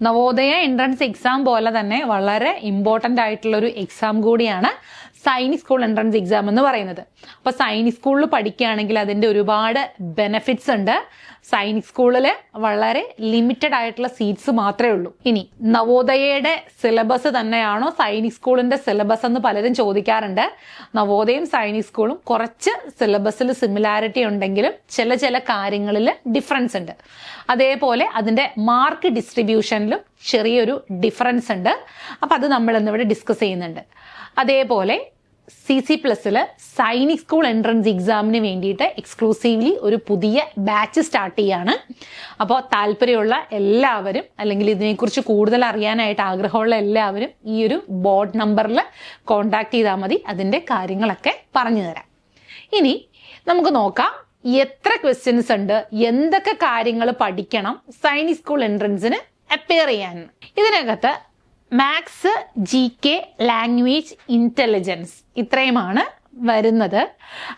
Navodaya entrance exam പോലെ തന്നെ വളരെ ഇമ്പോർട്ടൻ്റ് ആയിട്ടുള്ള ഒരു എക്സാം കൂടിയാണ് സൈനിക് സ്കൂൾ എൻട്രൻസ് എക്സാം എന്ന് പറയുന്നത്. അപ്പോൾ സൈനിക് സ്കൂളിൽ പഠിക്കുകയാണെങ്കിൽ അതിൻ്റെ ഒരുപാട് ബെനിഫിറ്റ്സ് ഉണ്ട്. സൈനിക് സ്കൂളിൽ വളരെ ലിമിറ്റഡ് ആയിട്ടുള്ള സീറ്റ്സ് മാത്രമേ ഉള്ളൂ. ഇനി നവോദയയുടെ സിലബസ് തന്നെയാണോ സൈനിക് സ്കൂളിന്റെ സിലബസ് എന്ന് പലരും ചോദിക്കാറുണ്ട്. നവോദയയും സൈനിക് സ്കൂളും കുറച്ച് സിലബസിൽ സിമിലാരിറ്റി ഉണ്ടെങ്കിലും ചില കാര്യങ്ങളിൽ ഡിഫറൻസ് ഉണ്ട്. അതേപോലെ അതിന്റെ മാർക്ക് ഡിസ്ട്രിബ്യൂഷനിലും ചെറിയൊരു ഡിഫറൻസ് ഉണ്ട്. അപ്പം അത് നമ്മൾ ഇന്നിവിടെ ഡിസ്കസ് ചെയ്യുന്നുണ്ട്. അതേപോലെ CC+ൽ സൈനിക് സ്കൂൾ എൻട്രൻസ് എക്സാമിന് വേണ്ടിയിട്ട് എക്സ്ക്ലൂസീവ്ലി ഒരു പുതിയ ബാച്ച് സ്റ്റാർട്ട് ചെയ്യാണ്. അപ്പോൾ താല്പര്യമുള്ള എല്ലാവരും അല്ലെങ്കിൽ ഇതിനെക്കുറിച്ച് കൂടുതൽ അറിയാനായിട്ട് ആഗ്രഹമുള്ള എല്ലാവരും ഈ ഒരു ബോർഡ് നമ്പറിൽ കോൺടാക്ട് ചെയ്താൽ മതി. അതിൻ്റെ കാര്യങ്ങളൊക്കെ പറഞ്ഞു തരാം. ഇനി നമുക്ക് നോക്കാം എത്ര ക്വസ്റ്റ്യൻസ് ഉണ്ട്, എന്തൊക്കെ കാര്യങ്ങൾ പഠിക്കണം സൈനിക് സ്കൂൾ എൻട്രൻസിന് അപ്പിയർ ചെയ്യാൻ. ഇതിനകത്ത് മാത്സ്, GK, ലാംഗ്വേജ്, ഇന്റലിജൻസ് ഇത്രയുമാണ് വരുന്നത്.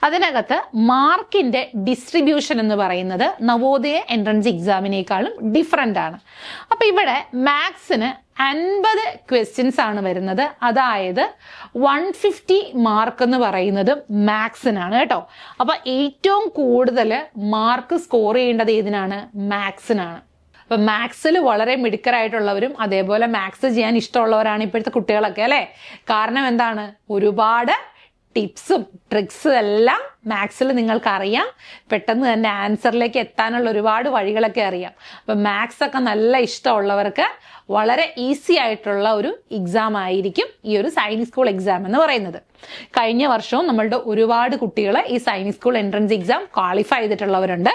അതിനകത്ത് മാർക്കിന്റെ ഡിസ്ട്രിബ്യൂഷൻ എന്ന് പറയുന്നത് നവോദയ എൻട്രൻസ് എക്സാമിനേക്കാളും ഡിഫറെന്റ് ആണ്. അപ്പൊ ഇവിടെ മാത്സിന് 50 ക്വസ്റ്റ്യൻസ് ആണ് വരുന്നത്. അതായത് 150 മാർക്ക് എന്ന് പറയുന്നത് മാത്സിനാണ് കേട്ടോ. അപ്പൊ ഏറ്റവും കൂടുതൽ മാർക്ക് സ്കോർ ചെയ്യേണ്ടത് ഏതിനാണ്? മാത്സിനാണ്. അപ്പൊ മാത്സിൽ വളരെ മിടുക്കരായിട്ടുള്ളവരും അതേപോലെ മാത്സ് ചെയ്യാൻ ഇഷ്ടമുള്ളവരാണ് ഇപ്പോഴത്തെ കുട്ടികളൊക്കെ അല്ലെ. കാരണം എന്താണ്? ഒരുപാട് ടിപ്സും ട്രിക്സും എല്ലാം മാത്സിൽ നിങ്ങൾക്ക് അറിയാം. പെട്ടെന്ന് തന്നെ ആൻസറിലേക്ക് എത്താനുള്ള ഒരുപാട് വഴികളൊക്കെ അറിയാം. അപ്പൊ മാത്സ് ഒക്കെ നല്ല ഇഷ്ടമുള്ളവർക്ക് വളരെ ഈസി ആയിട്ടുള്ള ഒരു എക്സാം ആയിരിക്കും ഈ ഒരു സൈനിക് സ്കൂൾ എക്സാം എന്ന് പറയുന്നത്. കഴിഞ്ഞ വർഷവും നമ്മളുടെ ഒരുപാട് കുട്ടികൾ ഈ സൈനിക് സ്കൂൾ എൻട്രൻസ് എക്സാം ക്വാളിഫൈ ചെയ്തിട്ടുള്ളവരുണ്ട്.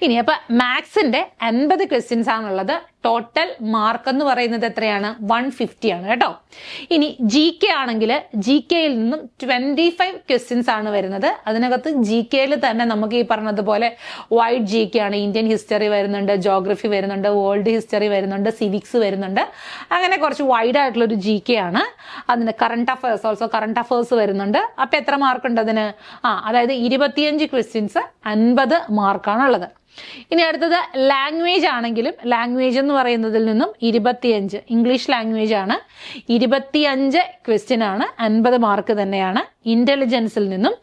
ഇനി അപ്പൊ മാത്സിന്റെ 50 ക്വസ്റ്റ്യൻസ് ആണുള്ളത്. ടോട്ടൽ മാർക്ക് എന്ന് പറയുന്നത് എത്രയാണ്? 150 ആണ് കേട്ടോ. ഇനി GK ആണെങ്കിൽ GKയിൽ നിന്നും 25 ക്വസ്റ്റ്യൻസ് ആണ് വരുന്നത്. അതിനകത്ത് GKയിൽ തന്നെ നമുക്ക് ഈ പറഞ്ഞതുപോലെ വൈഡ് GK ആണ്. ഇന്ത്യൻ ഹിസ്റ്ററി വരുന്നുണ്ട്, ജോഗ്രഫി വരുന്നുണ്ട്, വേൾഡ് ഹിസ്റ്ററി വരുന്നുണ്ട്, സിവിക്സ് വരുന്നുണ്ട്. അങ്ങനെ കുറച്ച് വൈഡ് ആയിട്ടുള്ള ഒരു GK ആണ്. അതിന് current affairs also current affairs വരുന്നുണ്ട്. അപ്പൊ എത്ര മാർക്ക് ഉണ്ട് അതിന്? അതായത് 25 ക്വസ്റ്റ്യൻസ് 50 മാർക്കാണുള്ളത്. ഇനി അടുത്തത് ലാംഗ്വേജ് ആണെങ്കിലും ലാംഗ്വേജ് എന്ന് പറയുന്നതിൽ നിന്നും 25, ഇംഗ്ലീഷ് ലാംഗ്വേജ് ആണ്, 25 ക്വസ്റ്റ്യൻ ആണ്, 50 മാർക്ക് തന്നെയാണ്. ഇന്റലിജൻസിൽ നിന്നും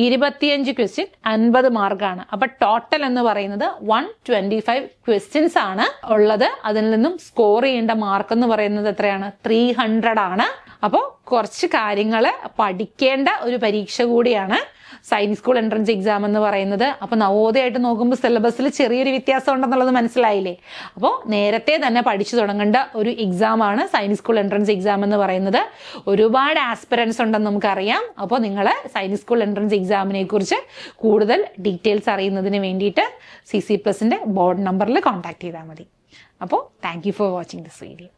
25 ക്വസ്റ്റ്യൻ 50 മാർക്കാണ്. അപ്പൊ ടോട്ടൽ എന്ന് പറയുന്നത് 125 ക്വസ്റ്റ്യൻസ് ആണ് ഉള്ളത്. അതിൽ നിന്നും സ്കോർ ചെയ്യേണ്ട മാർക്ക് എന്ന് പറയുന്നത് എത്രയാണ്? 300 ആണ്. അപ്പോൾ കുറച്ച് കാര്യങ്ങൾ പഠിക്കേണ്ട ഒരു പരീക്ഷ കൂടിയാണ് സൈനിക് സ്കൂൾ എൻട്രൻസ് എക്സാം എന്ന് പറയുന്നത്. അപ്പൊ നവോദയമായിട്ട് നോക്കുമ്പോൾ സിലബസിൽ ചെറിയൊരു വ്യത്യാസം ഉണ്ടെന്നുള്ളത് മനസ്സിലായില്ലേ? അപ്പോൾ നേരത്തെ തന്നെ പഠിച്ചു തുടങ്ങേണ്ട ഒരു എക്സാം ആണ് സൈനിക് സ്കൂൾ എൻട്രൻസ് എക്സാം എന്ന് പറയുന്നത്. ഒരുപാട് ആസ്പിറൻസ് ഉണ്ടെന്ന് നമുക്കറിയാം. അപ്പോൾ നിങ്ങൾ സൈനിക് സ്കൂൾ എൻട്രൻസ് എക്സാമിനെ കുറിച്ച് കൂടുതൽ ഡീറ്റെയിൽസ് അറിയുന്നതിന് വേണ്ടിയിട്ട് CC+ന്റെ ബോർഡ് നമ്പറിൽ കോൺടാക്ട് ചെയ്താൽ മതി. അപ്പോൾ thank you for watching this video.